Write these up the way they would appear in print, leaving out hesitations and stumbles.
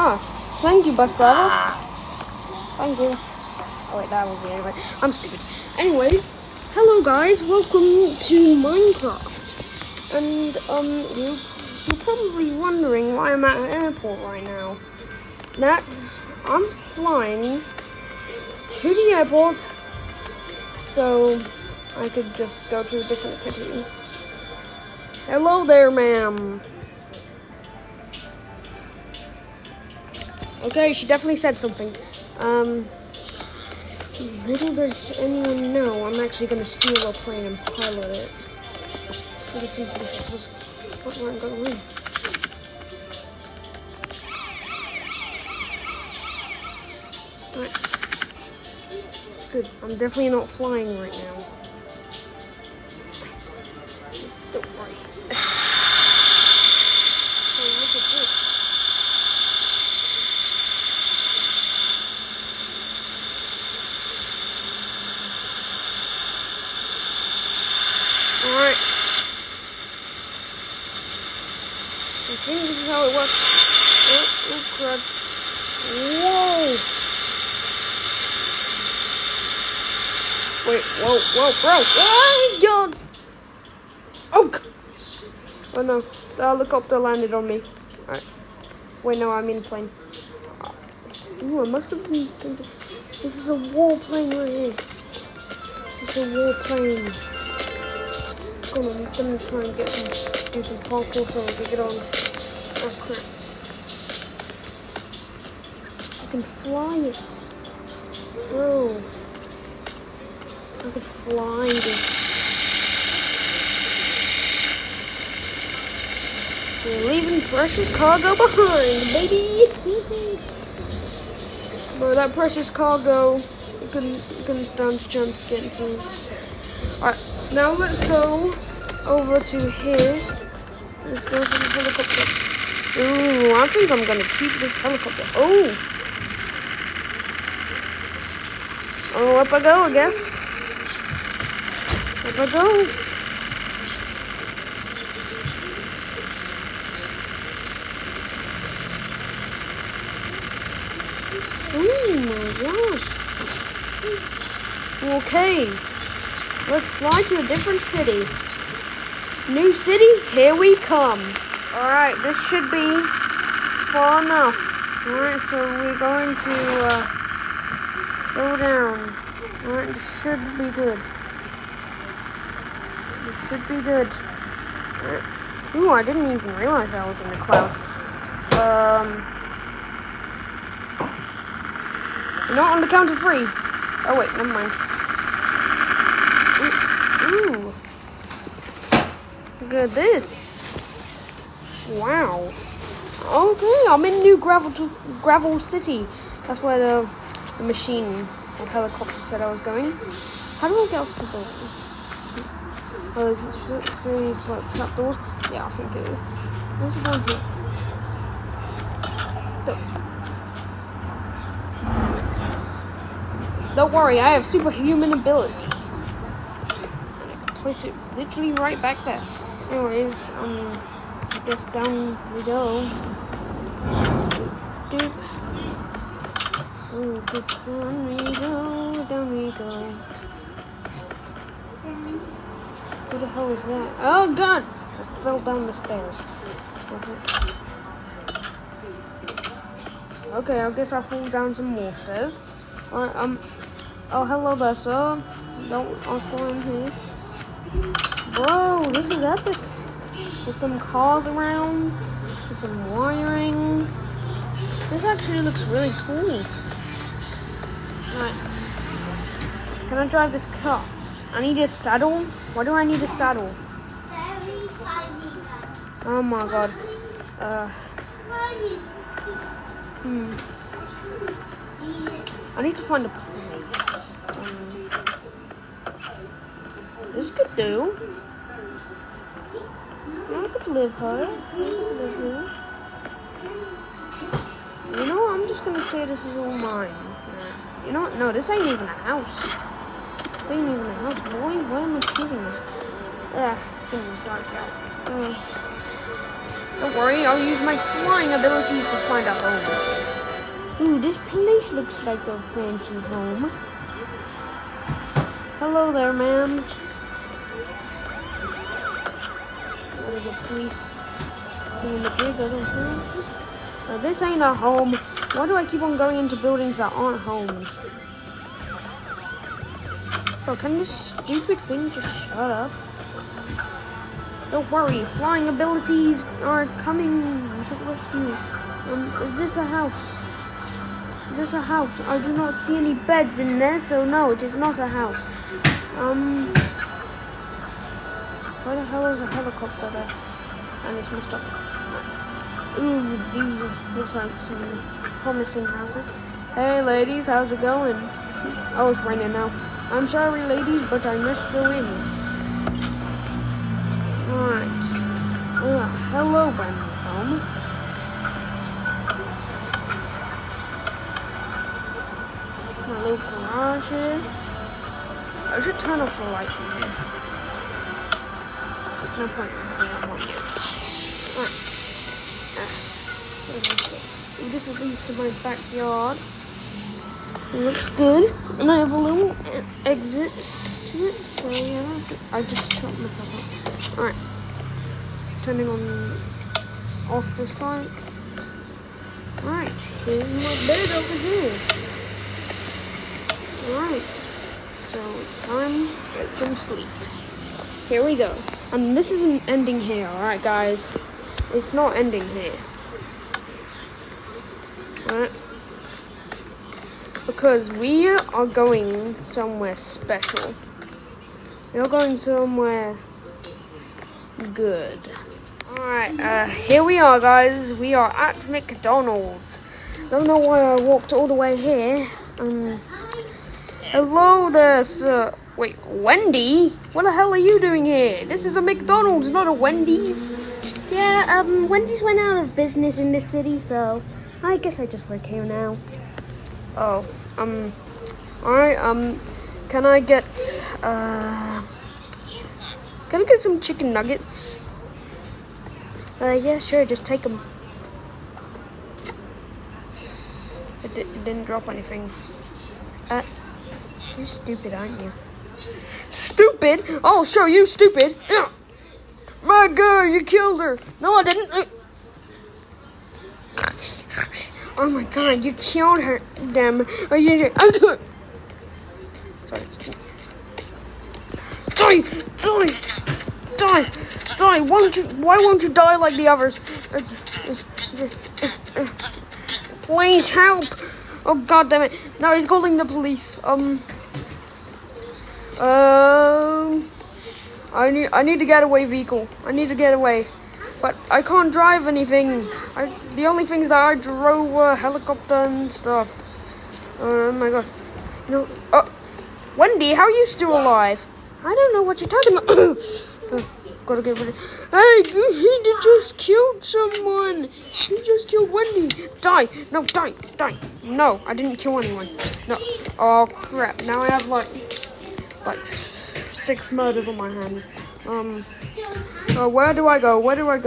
Ah, thank you, bus driver. Thank you. Oh wait, that was me anyway. I'm stupid. Anyways, hello guys, welcome to Minecraft. And you're probably wondering why I'm at an airport right now. That I'm flying to the airport so I could just go to a different city. Hello there, ma'am. Okay, she definitely said something. Little does anyone know, I'm actually gonna steal a plane and pilot it. Let me see if this is what I'm gonna win. Alright. It's good. I'm definitely not flying right now. Don't worry. Oh, look at this. Alright. I think this is how it works. Oh crap. Whoa! Wait, whoa, bro! Oh, God! Oh! Oh no, the helicopter landed on me. Alright. Wait, no, I mean a plane. Ooh, I must have been thinking. This is a warplane right here. This is a warplane. Hold on, I'm gonna try and do some parkour so I can get on. Oh crap. I can fly it. Bro. I could fly this. We're leaving precious cargo behind, baby! Bro, that precious cargo, you couldn't stand a chance getting through. Alright, now let's go over to here. Let's go to the helicopter. Ooh, I think I'm gonna keep this helicopter. Oh! Oh, up I go, I guess. Up I go. Oh my gosh. Okay. Let's fly to a different city. New city, here we come. Alright, this should be far enough. Alright, so we're going to go down. Alright, this should be good. This should be good. Alright. Ooh, I didn't even realize I was in the clouds. Not on the count of 3. Oh wait, never mind. Ooh. Look at this. Wow. Okay, I'm in New Gravel City. That's where the machine or helicopter said I was going. How do I get off the boat? Oh, is this through these like trapdoors? Yeah, I think it is. Where's the one here? Don't worry, I have superhuman abilities. And I can place it literally right back there. Anyways, I guess down we go. Doop. Oh, down we go, down we go. Who the hell is that? Oh God! I fell down the stairs. Okay, I guess I fall down some more stairs. Alright, oh, hello there, sir. Don't ask why I'm here. Bro, this is epic. There's some cars around. There's some wiring. This actually looks really cool. Alright. Can I drive this car? I need a saddle. Why do I need a saddle? Oh my God. I need to find a place. This could do. I could live here. You know what? I'm just gonna say this is all mine. You know what? No, this ain't even a house. This ain't even a house. Why am I choosing this? It's gonna be dark out. Don't worry, I'll use my flying abilities to find a home. Ooh, this place looks like a fancy home. Hello there, ma'am. There's a police doing the jig. I don't know. This ain't a home. Why do I keep on going into buildings that aren't homes? Bro, can this stupid thing just shut up? Don't worry, flying abilities are coming to the rescue. Is this a house? Is this a house? I do not see any beds in there, so no, it is not a house. Where the hell is a helicopter there? And it's messed up. Ooh, these looks like some promising houses. Hey ladies, how's it going? Oh, it's raining now. I'm sorry ladies, but I must go in. Alright. Hello, brand new home. My little garage here. I should turn off the lights in here. There's no point in having that one here. Alright. This leads to my backyard. It looks good. And I have a little exit to it. So yeah, that's good. I just shot myself up. Alright. Turning off this light. Alright, here's my bed over here. Alright, so it's time to get some sleep. Here we go. And this isn't ending here, alright guys? It's not ending here. Alright? Because we are going somewhere special. We are going somewhere good. Alright, here we are guys. We are at McDonald's. Don't know why I walked all the way here. Hello there, sir. Wait, Wendy? What the hell are you doing here? This is a McDonald's, not a Wendy's. Yeah, Wendy's went out of business in this city, so I guess I just work here now. Oh, alright, can I get some chicken nuggets? Yeah, sure, just take them. It didn't drop anything. You're stupid, aren't you? Stupid? I'll show you stupid. My girl, you killed her. No, I didn't. Oh my god, you killed her. Damn. Oh, you did. Sorry. Die. Why won't you die like the others? Please help. Oh god damn it. Now he's calling the police. I need to get away vehicle. I need to get away. But I can't drive anything. The only things that I drove were helicopter and stuff. Oh my god. No. Wendy, how are you still alive? I don't know what you're talking about. Gotta get rid of. Hey, he just killed someone. He just killed Wendy. Die. No, die. No, I didn't kill anyone. No. Oh crap. Now I have like 6 murders on my hands. Where do I go? Where do I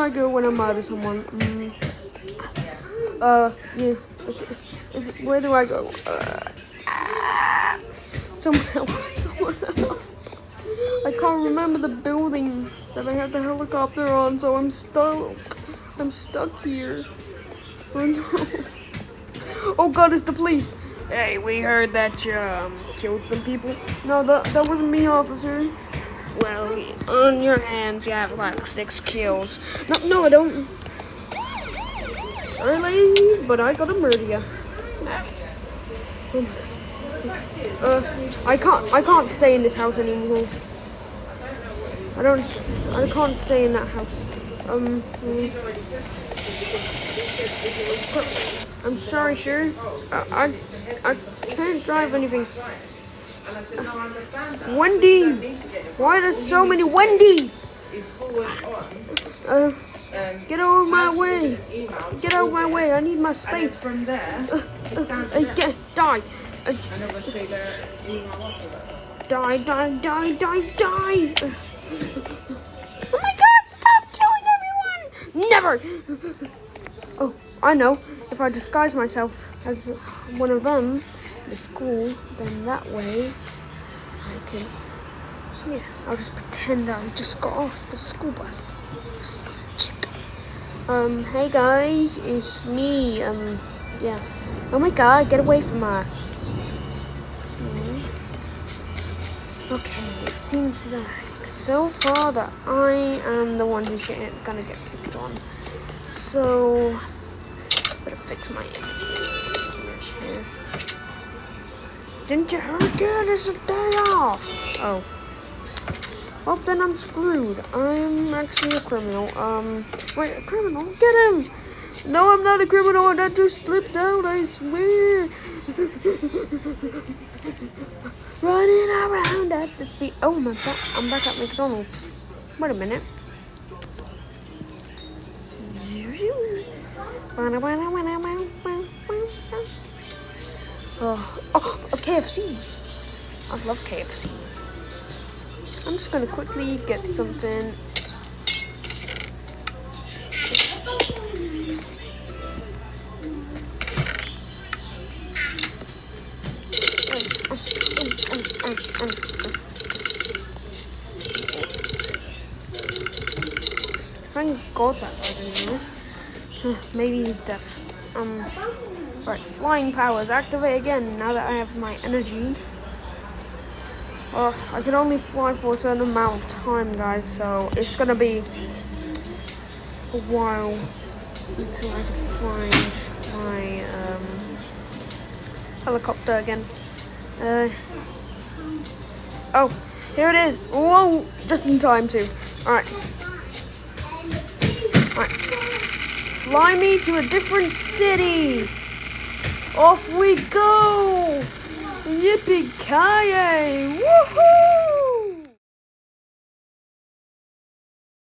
go when I murder someone? Yeah. Where do I go? Someone else. I can't remember the building that I had the helicopter on, so I'm stuck. I'm stuck here. Oh no. Oh god, it's the police. Hey, we heard that you killed some people. No, that wasn't me, officer. Well, on your hands, you have like 6 kills. No, I don't. Sorry, ladies, but I gotta murder you. I can't stay in this house anymore. I can't stay in that house. I'm sorry, sir. I can't drive anything. Wendy! Why there's so many Wendy's? Get out of my way! Get out of my way! I need my space. Die! Die! Oh my god! Stop killing everyone! Never! Oh, I know. If I disguise myself as one of them in the school, then that way I can... Yeah, I'll just pretend I just got off the school bus. Hey guys, it's me. Yeah. Oh my god, get away from us. Okay, it seems like so far that I am the one who's gonna get picked on. So, better fix my image here. Didn't you hear it? It's a day off. Oh. Well, then I'm screwed. I'm actually a criminal. Wait, a criminal? Get him! No, I'm not a criminal. That just slipped out, I swear. Running around at the speed. Oh my god, I'm back at McDonald's. Wait a minute. Oh, KFC. I love KFC. I'm just gonna quickly get something. Thank God that I didn't miss. Maybe he's deaf. Right, flying powers activate again now that I have my energy. I can only fly for a certain amount of time, guys, so it's gonna be a while until I can find my helicopter again. Oh, here it is. Whoa, just in time too. Alright. Fly me to a different city. Off we go. Yippee-ki-yay! Woohoo!